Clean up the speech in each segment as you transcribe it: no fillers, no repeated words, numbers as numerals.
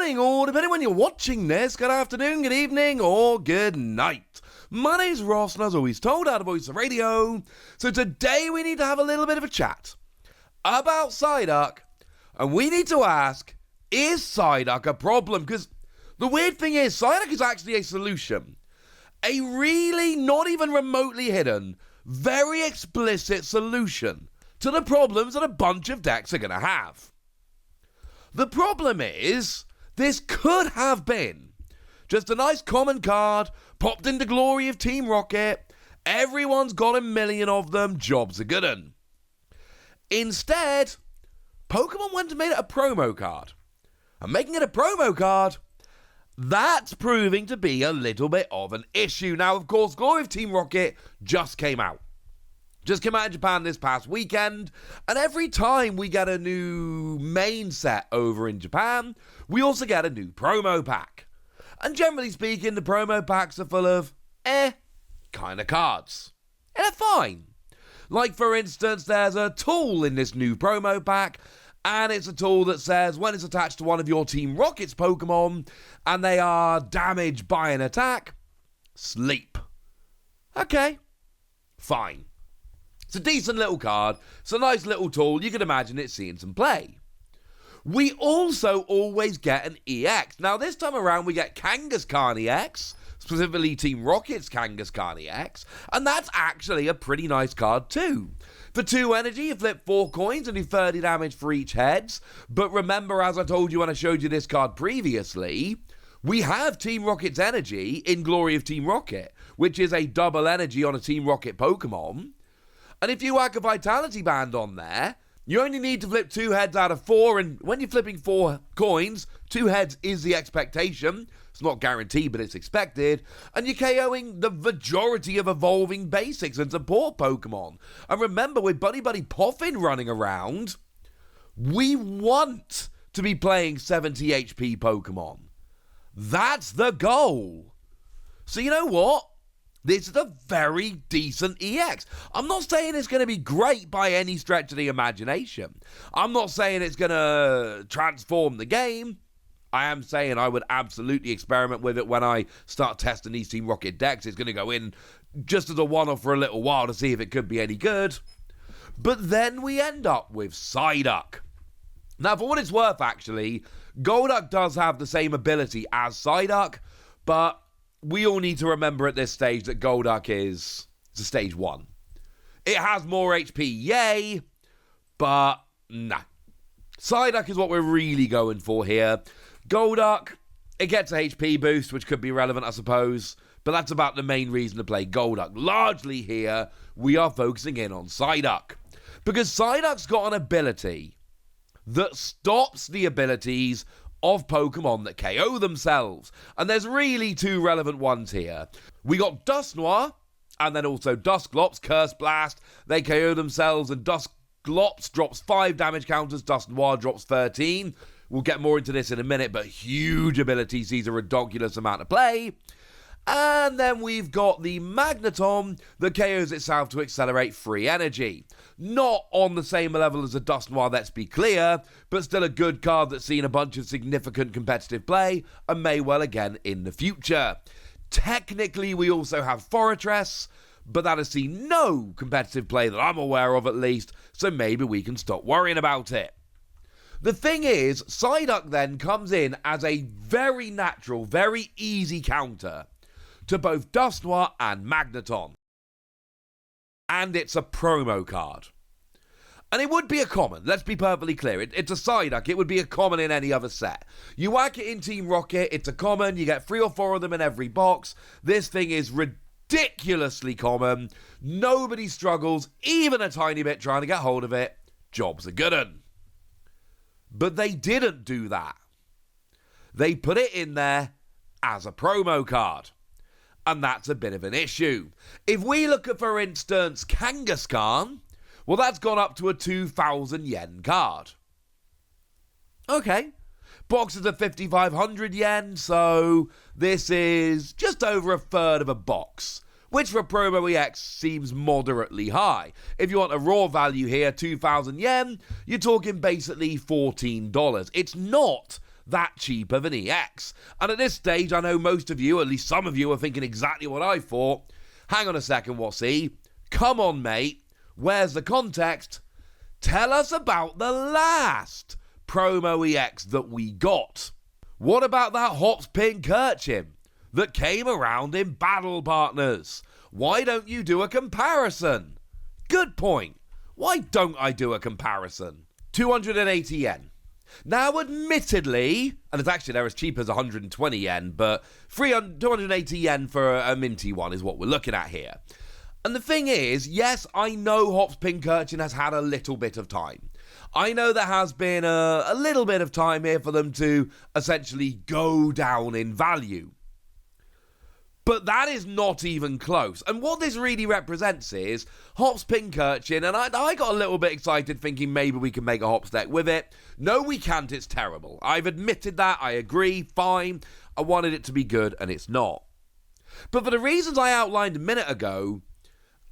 morning, or depending when you're watching this, good afternoon, good evening, or good night. My name's Ross, and as always told, out of Voice of Radio. So today we need to have a little bit of a chat about Psyduck, and we need to ask, is Psyduck a problem? Because the weird thing is, Psyduck is actually a solution. A really, not even remotely hidden, very explicit solution to the problems that a bunch of decks are going to have. The problem is, this could have been just a nice common card, popped into glory of Team Rocket, everyone's got a million of them, job's a good un. Instead, Pokemon went and made it a promo card. And making it a promo card, that's proving to be a little bit of an issue. Now, of course, Glory of Team Rocket just came out. Just came out in Japan this past weekend, and every time we get a new main set over in Japan, we also get a new promo pack. And generally speaking, the promo packs are full of kind of cards. And they're fine. Like, for instance, there's a tool in this new promo pack, and it's a tool that says when it's attached to one of your Team Rocket's Pokemon, and they are damaged by an attack, sleep. Okay, fine. It's a decent little card. It's a nice little tool. You can imagine it seeing some play. We also always get an EX. Now, this time around, we get Kangaskhan EX, specifically Team Rocket's Kangaskhan EX, and that's actually a pretty nice card too. For 2 energy, you flip 4 coins and do 30 damage for each heads. But remember, as I told you when I showed you this card previously, we have Team Rocket's energy in Glory of Team Rocket, which is a double energy on a Team Rocket Pokemon. And if you whack a Vitality Band on there, you only need to flip 2 heads out of 4, and when you're flipping 4 coins, 2 heads is the expectation. It's not guaranteed, but it's expected. And you're KOing the majority of evolving basics and support Pokemon. And remember, with Buddy Buddy Poffin running around, we want to be playing 70 HP Pokemon. That's the goal. So you know what? This is a very decent EX. I'm not saying it's going to be great by any stretch of the imagination. I'm not saying it's going to transform the game. I am saying I would absolutely experiment with it when I start testing these Team Rocket decks. It's going to go in just as a one-off for a little while to see if it could be any good. But then we end up with Psyduck. Now, for what it's worth, actually, Golduck does have the same ability as Psyduck, but we all need to remember at this stage that Golduck is a stage 1. It has more HP, yay, but nah. Psyduck is what we're really going for here. Golduck, it gets a HP boost, which could be relevant, I suppose, but that's about the main reason to play Golduck. Largely here, we are focusing in on Psyduck, because Psyduck's got an ability that stops the abilities of Pokemon that KO themselves. And there's really 2 relevant ones here. We got Dusknoir, and then also Dusclops, Curse Blast. They KO themselves, and Dusclops drops 5 damage counters, Dusknoir drops 13. We'll get more into this in a minute, but huge ability sees a ridiculous amount of play. And then we've got the Magneton that KOs itself to accelerate free energy. Not on the same level as a Dusknoir, let's be clear, but still a good card that's seen a bunch of significant competitive play and may well again in the future. Technically, we also have Fortress, but that has seen no competitive play that I'm aware of at least, so maybe we can stop worrying about it. The thing is, Psyduck then comes in as a very natural, very easy counter to both Dusknoir and Magneton. And it's a promo card. And it would be a common, let's be perfectly clear. It's a Psyduck, it would be a common in any other set. You whack it in Team Rocket, it's a common, you get 3 or 4 of them in every box. This thing is ridiculously common. Nobody struggles, even a tiny bit, trying to get hold of it. Job's a good un. But they didn't do that. They put it in there as a promo card. And that's a bit of an issue. If we look at, for instance, Kangaskhan, well, that's gone up to a 2,000 yen card. Okay. Boxes are 5,500 yen, so this is just over a third of a box, which for Promo EX seems moderately high. If you want a raw value here, 2,000 yen, you're talking basically $14. It's not that cheaper than EX. And at this stage, I know most of you, at least some of you, are thinking exactly what I thought. Hang on a second, what's he? Come on, mate. Where's the context? Tell us about the last promo EX that we got. What about that Hops Pink Urchin that came around in Battle Partners? Why don't you do a comparison? Good point. Why don't I do a comparison? 280 yen. Now, admittedly, and it's actually they're as cheap as 120 yen, but 280 yen for a minty one is what we're looking at here. And the thing is, yes, I know Hops Pink Urchin has had a little bit of time. I know there has been a little bit of time here for them to essentially go down in value. But that is not even close. And what this really represents is Hops Pink Urchin, and I got a little bit excited thinking maybe we can make a Hops deck with it. No, we can't. It's terrible. I've admitted that. I agree. Fine. I wanted it to be good, and it's not. But for the reasons I outlined a minute ago,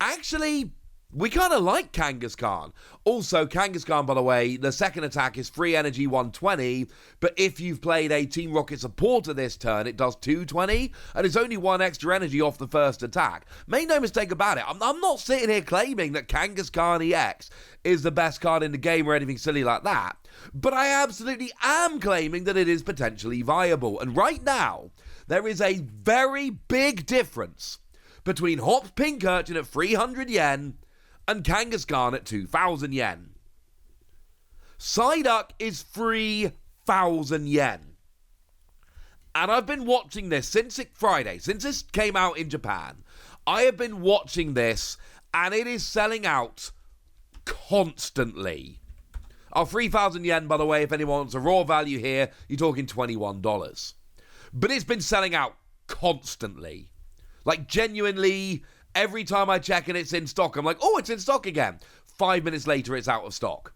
actually, we kind of like Kangaskhan. Also, Kangaskhan, by the way, the second attack is free energy 120, but if you've played a Team Rocket supporter this turn, it does 220, and it's only 1 extra energy off the first attack. Make no mistake about it, I'm not sitting here claiming that Kangaskhan EX is the best card in the game or anything silly like that, but I absolutely am claiming that it is potentially viable. And right now, there is a very big difference between Hops Pink Urchin at 300 yen and Kangaskhan at 2,000 yen. Psyduck is 3,000 yen. And I've been watching this since Friday, since this came out in Japan. I have been watching this, and it is selling out constantly. 3,000 yen, by the way, if anyone wants a raw value here, you're talking $21. But it's been selling out constantly. Like, genuinely, every time I check and it's in stock, I'm like, oh, it's in stock again. 5 minutes later, it's out of stock.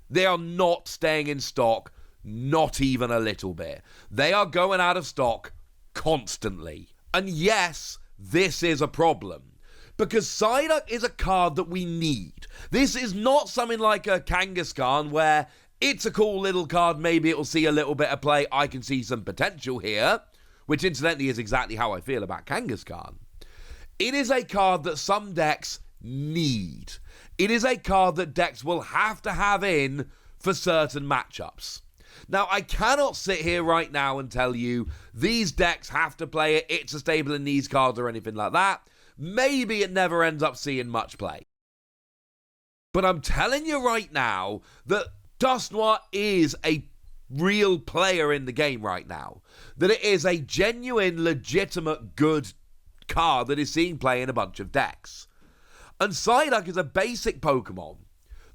They are not staying in stock, not even a little bit. They are going out of stock constantly. And yes, this is a problem. Because Psyduck is a card that we need. This is not something like a Kangaskhan where it's a cool little card, maybe it'll see a little bit of play, I can see some potential here. Which incidentally is exactly how I feel about Kangaskhan. It is a card that some decks need. It is a card that decks will have to have in for certain matchups. Now, I cannot sit here right now and tell you these decks have to play it, it's a staple in these cards or anything like that. Maybe it never ends up seeing much play. But I'm telling you right now that Dusknoir is a real player in the game right now. That it is a genuine, legitimate, good card that is seeing play in a bunch of decks. And Psyduck is a basic Pokemon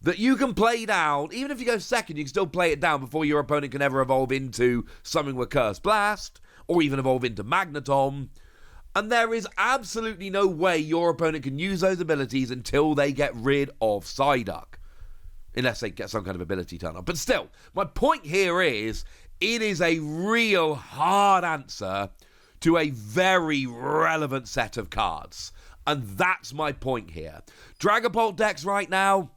that you can play down. Even if you go second, you can still play it down before your opponent can ever evolve into something with Curse Blast, or even evolve into Magneton. And there is absolutely no way your opponent can use those abilities until they get rid of Psyduck. Unless they get some kind of ability turn on. But still, my point here is, it is a real hard answer to a very relevant set of cards. And that's my point here. Dragapult decks right now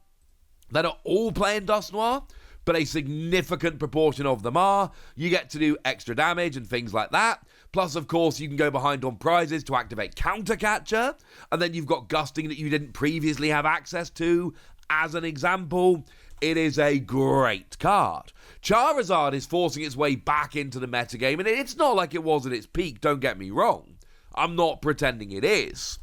that are all playing Dusknoir, but a significant proportion of them are. You get to do extra damage and things like that. Plus, of course, you can go behind on prizes to activate Counter Catcher. And then you've got Gusting that you didn't previously have access to. As an example, it is a great card. Charizard is forcing its way back into the metagame, and it's not like it was at its peak, don't get me wrong. I'm not pretending it is.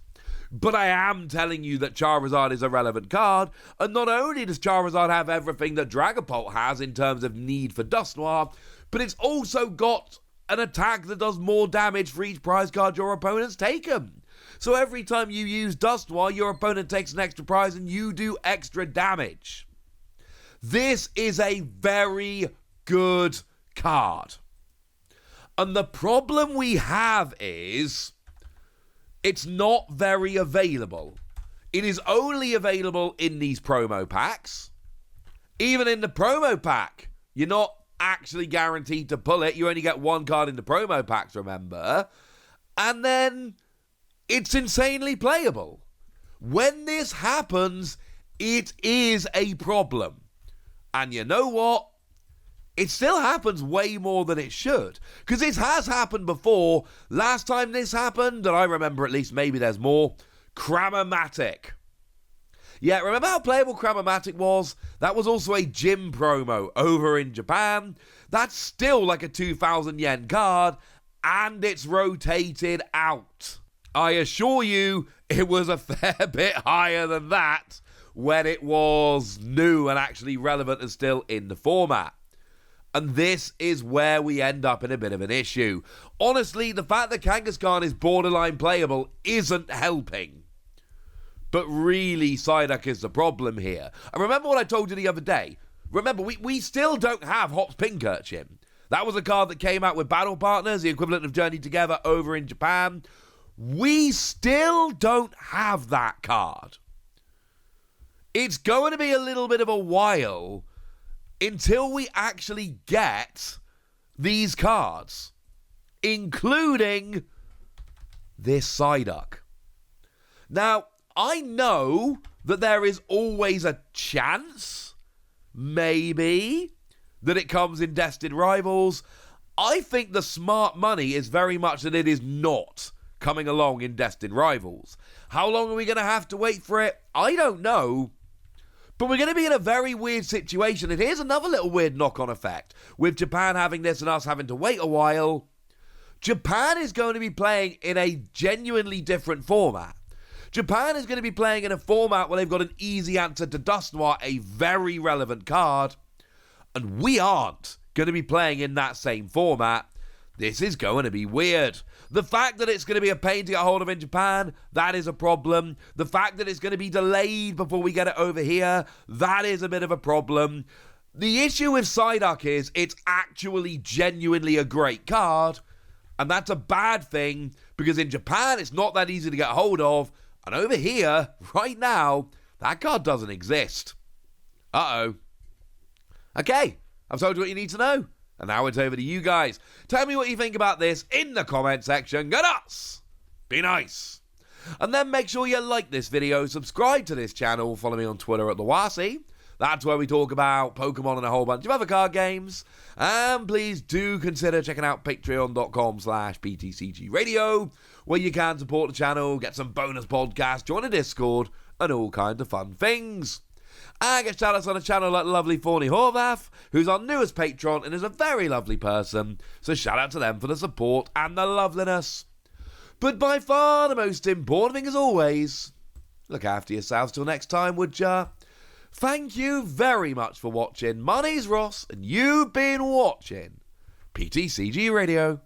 But I am telling you that Charizard is a relevant card, and not only does Charizard have everything that Dragapult has in terms of need for Dusknoir, but it's also got an attack that does more damage for each prize card your opponent's taken. So every time you use Dusknoir, your opponent takes an extra prize and you do extra damage. This is a very good card. And the problem we have is it's not very available. It is only available in these promo packs. Even in the promo pack, you're not actually guaranteed to pull it. You only get one card in the promo packs, remember? And then it's insanely playable. When this happens, it is a problem. And you know what? it still happens way more than it should. Because this has happened before. Last time this happened, and I remember at least, maybe there's more, Cramomatic. Yeah, remember how playable Cramomatic was? That was also a gym promo over in Japan. That's still like a 2,000 yen card, and it's rotated out. I assure you, it was a fair bit higher than that when it was new and actually relevant and still in the format. And this is where we end up in a bit of an issue. Honestly, the fact that Kangaskhan is borderline playable isn't helping. But really, Psyduck is the problem here. And remember what I told you the other day? Remember, we still don't have Hop's Pincurchin. That was a card that came out with Battle Partners, the equivalent of Journey Together over in Japan. We still don't have that card. It's going to be a little bit of a while until we actually get these cards, including this Psyduck. Now, I know that there is always a chance, maybe, that it comes in Destined Rivals. I think the smart money is very much that it is not coming along in Destined Rivals. How long are we going to have to wait for it? I don't know. But we're going to be in a very weird situation. And here's another little weird knock-on effect. With Japan having this and us having to wait a while, Japan is going to be playing in a genuinely different format. Japan is going to be playing in a format where they've got an easy answer to Dusknoir, a very relevant card. And we aren't going to be playing in that same format. This is going to be weird. The fact that it's going to be a pain to get hold of in Japan, that is a problem. The fact that it's going to be delayed before we get it over here, that is a bit of a problem. The issue with Psyduck is it's actually genuinely a great card, and that's a bad thing because in Japan it's not that easy to get hold of, and over here, right now, that card doesn't exist. Uh-oh. Okay, I've told you what you need to know. And now it's over to you guys. Tell me what you think about this in the comment section. Go nuts! Be nice. And then make sure you like this video, subscribe to this channel, follow me on Twitter at TheWasi. That's where we talk about Pokemon and a whole bunch of other card games. And please do consider checking out patreon.com/PTCG Radio, where you can support the channel, get some bonus podcasts, join a Discord, and all kinds of fun things. And get shout-outs on the channel like lovely Fawny Horvath, who's our newest patron and is a very lovely person, so shout out to them for the support and the loveliness. But by far the most important thing as always, look after yourselves till next time, would ya? Thank you very much for watching. My name's Ross, and you've been watching PTCG Radio.